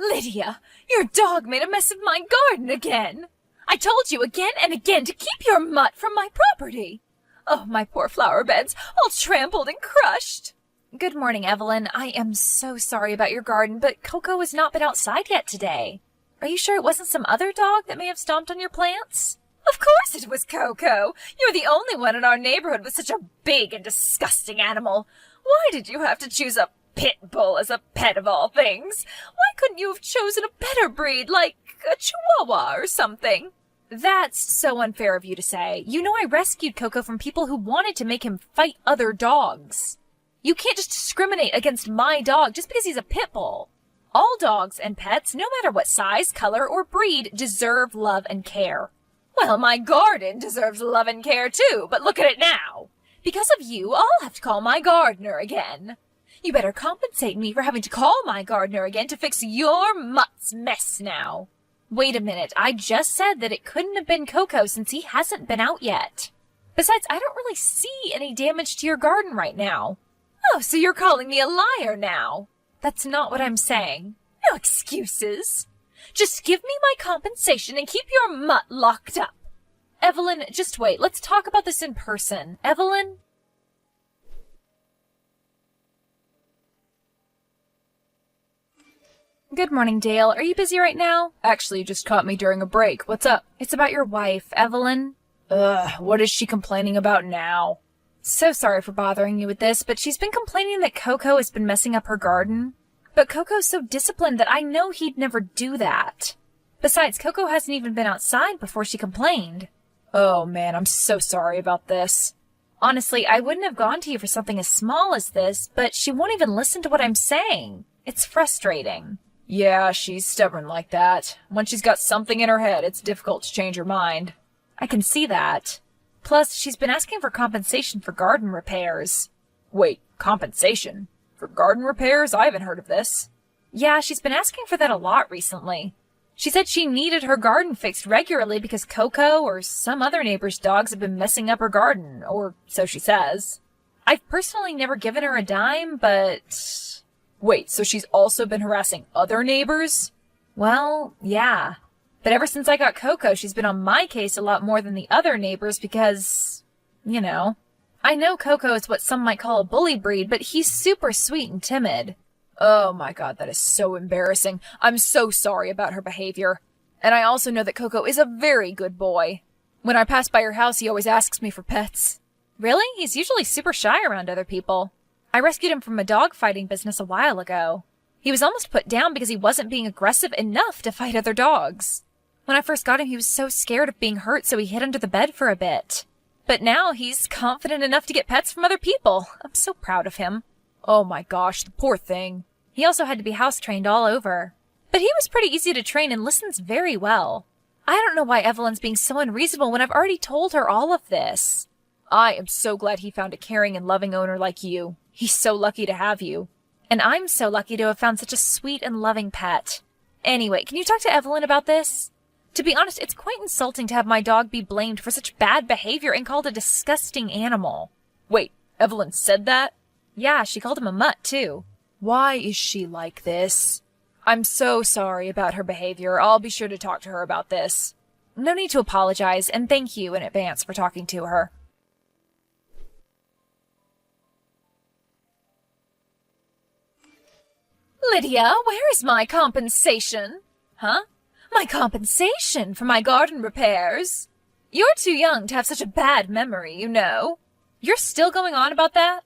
Lydia, your dog made a mess of my garden again. I told you again and again to keep your mutt from my property. Oh, my poor flower beds, all trampled and crushed. Good morning, Evelyn. I am so sorry about your garden, but Coco has not been outside yet today. Are you sure it wasn't some other dog that may have stomped on your plants? Of course it was Coco. You're the only one in our neighborhood with such a big and disgusting animal. Why did you have to choose a pit bull as a pet of all things? Why couldn't you have chosen a better breed, like a Chihuahua or something? That's so unfair of you to say. You know I rescued Coco from people who wanted to make him fight other dogs. You can't just discriminate against my dog just because he's a pit bull. All dogs and pets, no matter what size, color, or breed, deserve love and care. Well, my garden deserves love and care too, but look at it now. Because of you, I'll have to call my gardener again. You better compensate me for having to call my gardener again to fix your mutt's mess now. Wait a minute, I just said that it couldn't have been Coco since he hasn't been out yet. Besides, I don't really see any damage to your garden right now. Oh, so you're calling me a liar now? That's not what I'm saying. No excuses. Just give me my compensation and keep your mutt locked up. Evelyn, just wait. Let's talk about this in person. Evelyn? Good morning, Dale. Are you busy right now? Actually, you just caught me during a break. What's up? It's about your wife, Evelyn. What is she complaining about now? So sorry for bothering you with this, but she's been complaining that Coco has been messing up her garden. But Coco's so disciplined that I know he'd never do that. Besides, Coco hasn't even been outside before she complained. Oh man, I'm so sorry about this. Honestly, I wouldn't have gone to you for something as small as this, but she won't even listen to what I'm saying. It's frustrating. Yeah, she's stubborn like that. Once she's got something in her head, it's difficult to change her mind. I can see that. Plus, she's been asking for compensation for garden repairs. Wait, compensation? For garden repairs? I haven't heard of this. Yeah, she's been asking for that a lot recently. She said she needed her garden fixed regularly because Coco or some other neighbor's dogs have been messing up her garden, or so she says. I've personally never given her a dime, but... Wait, so she's also been harassing other neighbors? Well, yeah. But ever since I got Coco, she's been on my case a lot more than the other neighbors because, you know. I know Coco is what some might call a bully breed, but he's super sweet and timid. Oh my god, that is so embarrassing. I'm so sorry about her behavior. And I also know that Coco is a very good boy. When I pass by your house, he always asks me for pets. Really? He's usually super shy around other people. I rescued him from a dog fighting business a while ago. He was almost put down because he wasn't being aggressive enough to fight other dogs. When I first got him, he was so scared of being hurt, so he hid under the bed for a bit. But now he's confident enough to get pets from other people. I'm so proud of him. Oh my gosh, the poor thing. He also had to be house-trained all over. But he was pretty easy to train and listens very well. I don't know why Evelyn's being so unreasonable when I've already told her all of this. I am so glad he found a caring and loving owner like you. He's so lucky to have you. And I'm so lucky to have found such a sweet and loving pet. Anyway, can you talk to Evelyn about this? To be honest, it's quite insulting to have my dog be blamed for such bad behavior and called a disgusting animal. Wait, Evelyn said that? Yeah, she called him a mutt, too. Why is she like this? I'm so sorry about her behavior. I'll be sure to talk to her about this. No need to apologize, and thank you in advance for talking to her. Lydia, where is my compensation? Huh? My compensation for my garden repairs? You're too young to have such a bad memory, you know. You're still going on about that?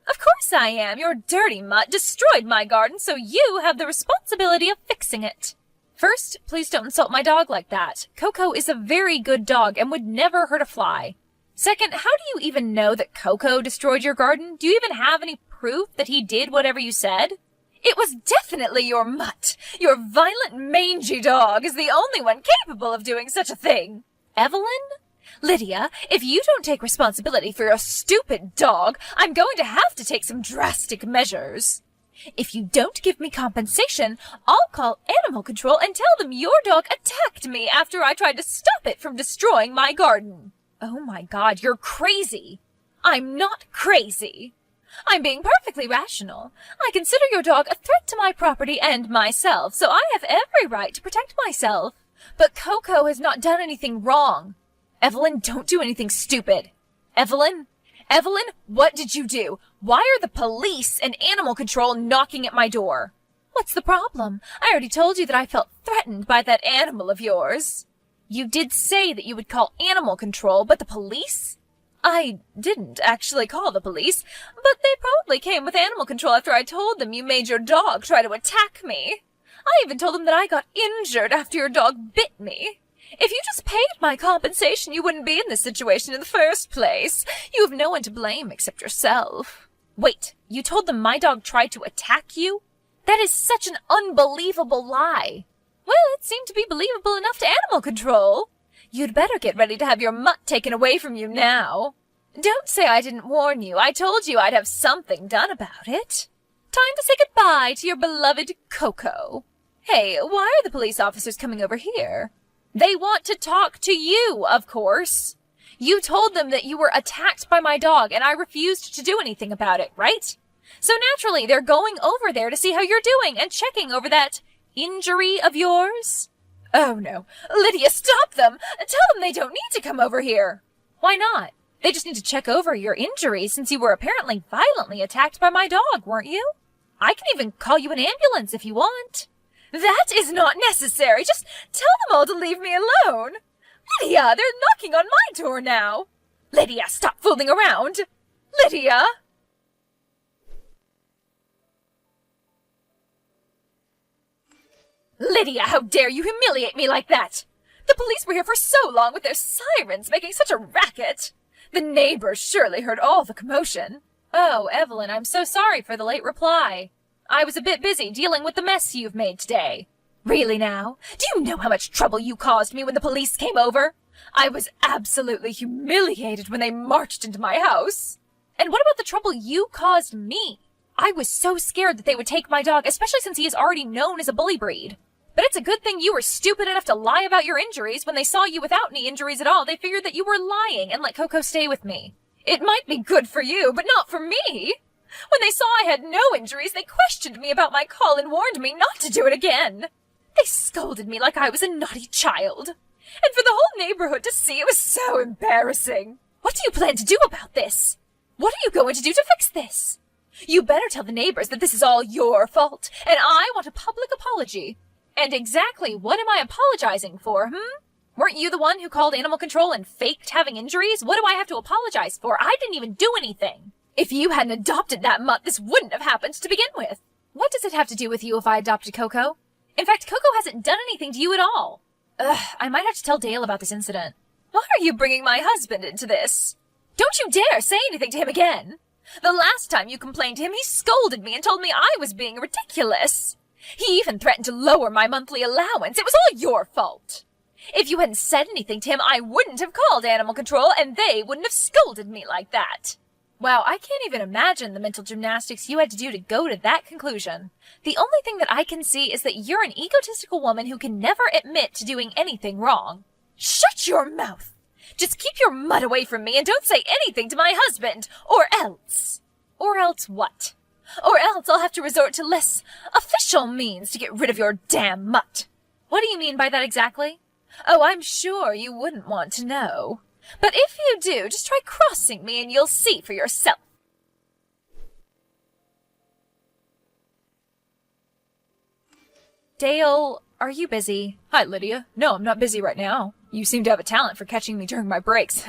Of course I am. Your dirty mutt destroyed my garden, so you have the responsibility of fixing it. First, please don't insult my dog like that. Coco is a very good dog and would never hurt a fly. Second, how do you even know that Coco destroyed your garden? Do you even have any proof that he did whatever you said? It was definitely your mutt. Your violent, mangy dog is the only one capable of doing such a thing. Evelyn? Lydia, if you don't take responsibility for your stupid dog, I'm going to have to take some drastic measures. If you don't give me compensation, I'll call animal control and tell them your dog attacked me after I tried to stop it from destroying my garden. Oh my god, you're crazy. I'm not crazy. I'm being perfectly rational. I consider your dog a threat to my property and myself, so I have every right to protect myself. But Coco has not done anything wrong. Evelyn, don't do anything stupid. Evelyn, what did you do? Why are the police and animal control knocking at my door? What's the problem? I already told you that I felt threatened by that animal of yours. You did say that you would call animal control, but the police? I didn't actually call the police, but they probably came with animal control after I told them you made your dog try to attack me. I even told them that I got injured after your dog bit me. If you just paid my compensation, you wouldn't be in this situation in the first place. You have no one to blame except yourself. Wait, you told them my dog tried to attack you? That is such an unbelievable lie. Well, it seemed to be believable enough to animal control. You'd better get ready to have your mutt taken away from you now. Don't say I didn't warn you. I told you I'd have something done about it. Time to say goodbye to your beloved Coco. Hey, why are the police officers coming over here? They want to talk to you, of course. You told them that you were attacked by my dog, and I refused to do anything about it, right? So naturally, they're going over there to see how you're doing and checking over that injury of yours. Oh no. Lydia, stop them! Tell them they don't need to come over here. Why not? They just need to check over your injury since you were apparently violently attacked by my dog, weren't you? I can even call you an ambulance if you want. That is not necessary. Just tell them all to leave me alone. Lydia, they're knocking on my door now. Lydia, stop fooling around. Lydia! Lydia, how dare you humiliate me like that? The police were here for so long with their sirens making such a racket. The neighbors surely heard all the commotion. Oh, Evelyn, I'm so sorry for the late reply. I was a bit busy dealing with the mess you've made today. Really now? Do you know how much trouble you caused me when the police came over? I was absolutely humiliated when they marched into my house. And what about the trouble you caused me? I was so scared that they would take my dog, especially since he is already known as a bully breed. But it's a good thing you were stupid enough to lie about your injuries. When they saw you without any injuries at all, they figured that you were lying and let Coco stay with me. It might be good for you, but not for me. When they saw I had no injuries, they questioned me about my call and warned me not to do it again. They scolded me like I was a naughty child. And for the whole neighborhood to see, it was so embarrassing. What do you plan to do about this? What are you going to do to fix this? You better tell the neighbors that this is all your fault, and I want a public apology. And exactly what am I apologizing for, Weren't you the one who called animal control and faked having injuries? What do I have to apologize for? I didn't even do anything. If you hadn't adopted that mutt, this wouldn't have happened to begin with. What does it have to do with you if I adopted Coco? In fact, Coco hasn't done anything to you at all. I might have to tell Dale about this incident. Why are you bringing my husband into this? Don't you dare say anything to him again. The last time you complained to him, he scolded me and told me I was being ridiculous. He even threatened to lower my monthly allowance. It was all your fault. If you hadn't said anything to him, I wouldn't have called animal control, and they wouldn't have scolded me like that. Wow, I can't even imagine the mental gymnastics you had to do to go to that conclusion. The only thing that I can see is that you're an egotistical woman who can never admit to doing anything wrong. Shut your mouth! Just keep your mutt away from me and don't say anything to my husband, or else. Or else what? Or else I'll have to resort to less official means to get rid of your damn mutt. What do you mean by that exactly? Oh, I'm sure you wouldn't want to know. But if you do, just try crossing me and you'll see for yourself. Dale, are you busy? Hi, Lydia. No, I'm not busy right now. You seem to have a talent for catching me during my breaks.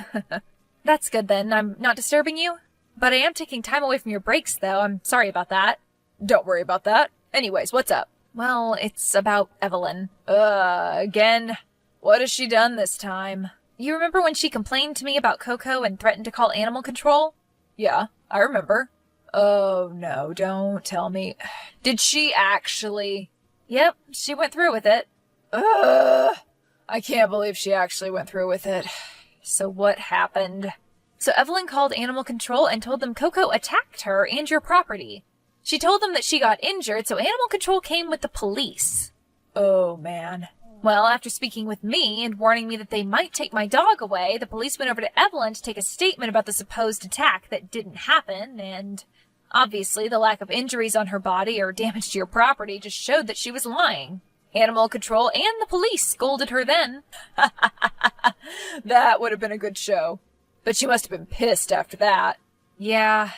That's good then. I'm not disturbing you? But I am taking time away from your breaks, though. I'm sorry about that. Don't worry about that. Anyways, what's up? Well, it's about Evelyn. Again? What has she done this time? You remember when she complained to me about Coco and threatened to call animal control? Yeah, I remember. Oh, no, don't tell me. Did she actually? Yep, she went through with it. I can't believe she actually went through with it. So what happened? So Evelyn called animal control and told them Coco attacked her and your property. She told them that she got injured, so animal control came with the police. Oh, man. Well, after speaking with me and warning me that they might take my dog away, the police went over to Evelyn to take a statement about the supposed attack that didn't happen, and Obviously, the lack of injuries on her body or damage to your property just showed that she was lying. Animal control and the police scolded her then. That would have been a good show. But she must have been pissed after that. Yeah,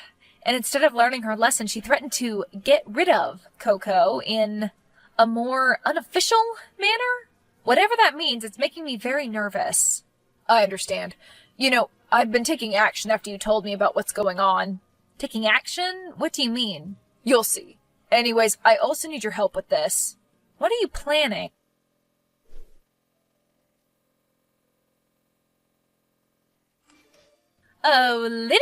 and instead of learning her lesson, she threatened to get rid of Coco in a more unofficial manner. Whatever that means, it's making me very nervous. I understand. You know, I've been taking action after you told me about what's going on. Taking action? What do you mean? You'll see. Anyways, I also need your help with this. What are you planning? Oh, Lydia!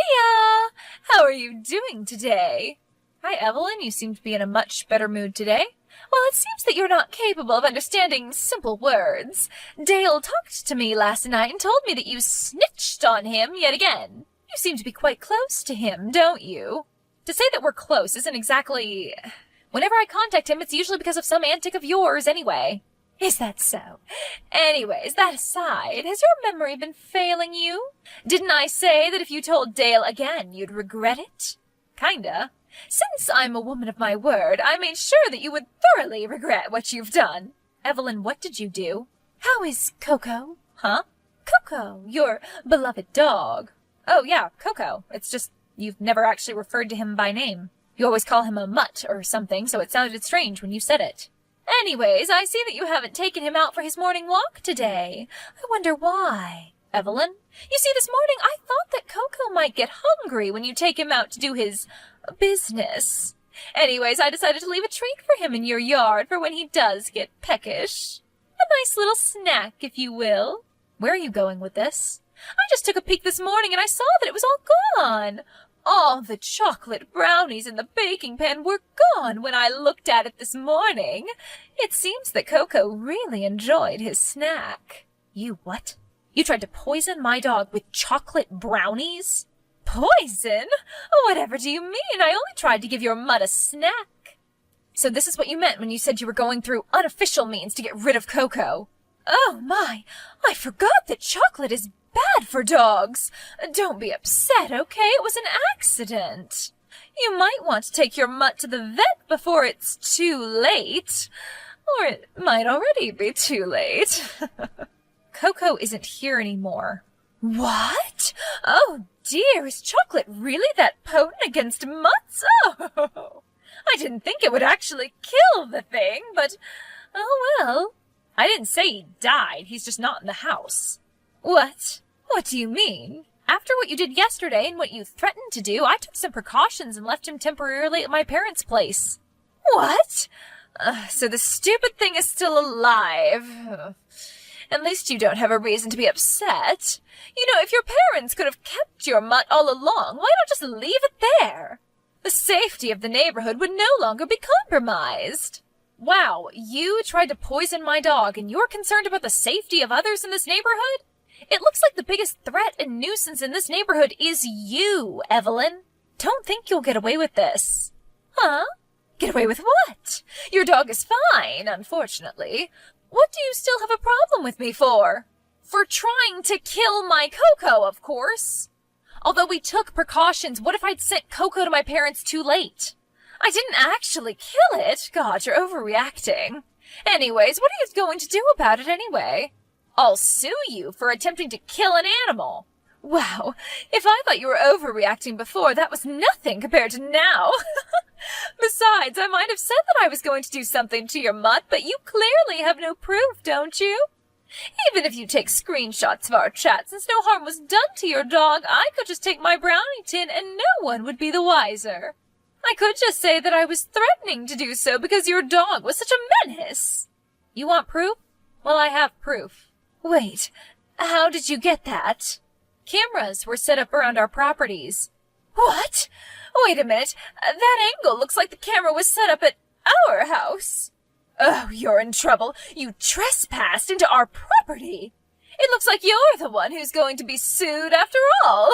How are you doing today? Hi, Evelyn. You seem to be in a much better mood today. Well, it seems that you're not capable of understanding simple words. Dale talked to me last night and told me that you snitched on him yet again. You seem to be quite close to him, don't you? To say that we're close isn't exactly... Whenever I contact him, it's usually because of some antic of yours anyway. Is that so? Anyways, that aside, has your memory been failing you? Didn't I say that if you told Dale again, you'd regret it? Kinda. Since I'm a woman of my word, I made sure that you would thoroughly regret what you've done. Evelyn, what did you do? How is Coco? Huh? Coco, your beloved dog. Oh, yeah, Coco. It's just you've never actually referred to him by name. You always call him a mutt or something, so it sounded strange when you said it. Anyways, I see that you haven't taken him out for his morning walk today. I wonder why. Evelyn, you see, this morning I thought that Coco might get hungry when you take him out to do his business. Anyways, I decided to leave a treat for him in your yard for when he does get peckish. A nice little snack, if you will. Where are you going with this? I just took a peek this morning and I saw that it was all gone. All the chocolate brownies in the baking pan were gone when I looked at it this morning. It seems that Coco really enjoyed his snack. You what? You tried to poison my dog with chocolate brownies? Poison? Whatever do you mean? I only tried to give your mutt a snack. So this is what you meant when you said you were going through unofficial means to get rid of Coco. Oh my, I forgot that chocolate is bad for dogs. Don't be upset, okay? It was an accident. You might want to take your mutt to the vet before it's too late. Or it might already be too late. Coco isn't here anymore. What? Oh dear, is chocolate really that potent against mutts? Oh, I didn't think it would actually kill the thing, but oh well. I didn't say he died, he's just not in the house. What? What do you mean? After what you did yesterday and what you threatened to do, I took some precautions and left him temporarily at my parents' place. What? So the stupid thing is still alive. At least you don't have a reason to be upset. You know, if your parents could have kept your mutt all along, why not just leave it there? The safety of the neighborhood would no longer be compromised. Wow, you tried to poison my dog and you're concerned about the safety of others in this neighborhood? It looks like the biggest threat and nuisance in this neighborhood is you, Evelyn. Don't think you'll get away with this. Huh? Get away with what? Your dog is fine, unfortunately. What do you still have a problem with me for? For trying to kill my Coco, of course. Although we took precautions, what if I'd sent Coco to my parents too late? I didn't actually kill it. God, you're overreacting. Anyways, what are you going to do about it anyway? I'll sue you for attempting to kill an animal. Wow, if I thought you were overreacting before, that was nothing compared to now. Besides, I might have said that I was going to do something to your mutt, but you clearly have no proof, don't you? Even if you take screenshots of our chat, since no harm was done to your dog, I could just take my brownie tin and no one would be the wiser. I could just say that I was threatening to do so because your dog was such a menace. You want proof? Well, I have proof. Wait, how did you get that? Cameras were set up around our properties. What? Wait a minute. That angle looks like the camera was set up at our house. Oh, you're in trouble. You trespassed into our property. It looks like you're the one who's going to be sued after all.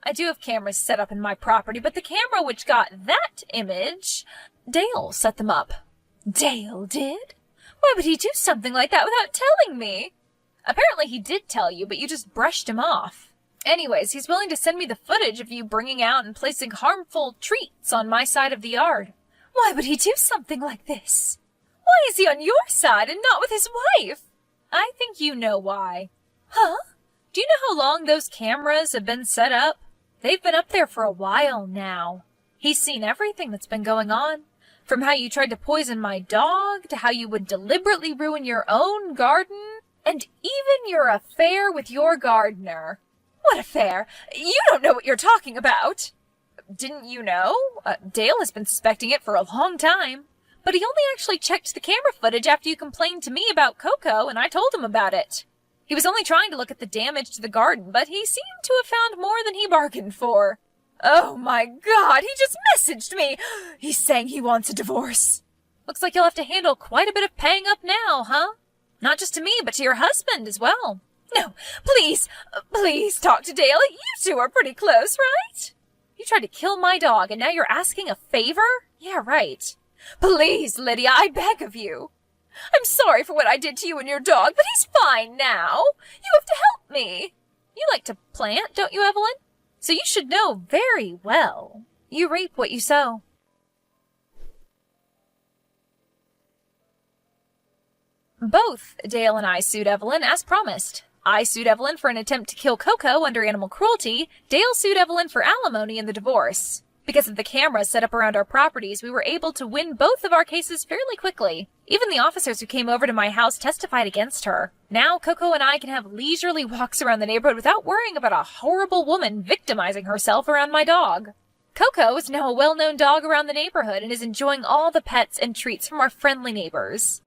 I do have cameras set up in my property, but the camera which got that image, Dale set them up. Dale did? Why would he do something like that without telling me? Apparently he did tell you, but you just brushed him off. Anyways, he's willing to send me the footage of you bringing out and placing harmful treats on my side of the yard. Why would he do something like this? Why is he on your side and not with his wife? I think you know why. Huh? Do you know how long those cameras have been set up? They've been up there for a while now. He's seen everything that's been going on. From how you tried to poison my dog, to how you would deliberately ruin your own garden, and even your affair with your gardener. What affair? You don't know what you're talking about. Didn't you know? Dale has been suspecting it for a long time. But he only actually checked the camera footage after you complained to me about Coco, and I told him about it. He was only trying to look at the damage to the garden, but he seemed to have found more than he bargained for. Oh my God, he just messaged me. He's saying he wants a divorce. Looks like you'll have to handle quite a bit of paying up now, huh? Not just to me, but to your husband as well. No, please talk to Dale. You two are pretty close, right? You tried to kill my dog, and now you're asking a favor? Yeah, right. Please, Lydia, I beg of you. I'm sorry for what I did to you and your dog, but he's fine now. You have to help me. You like to plant, don't you, Evelyn? So you should know very well. You reap what you sow. Both Dale and I sued Evelyn as promised. I sued Evelyn for an attempt to kill Coco under animal cruelty. Dale sued Evelyn for alimony in the divorce. Because of the cameras set up around our properties, we were able to win both of our cases fairly quickly. Even the officers who came over to my house testified against her. Now Coco and I can have leisurely walks around the neighborhood without worrying about a horrible woman victimizing herself around my dog. Coco is now a well-known dog around the neighborhood and is enjoying all the pets and treats from our friendly neighbors.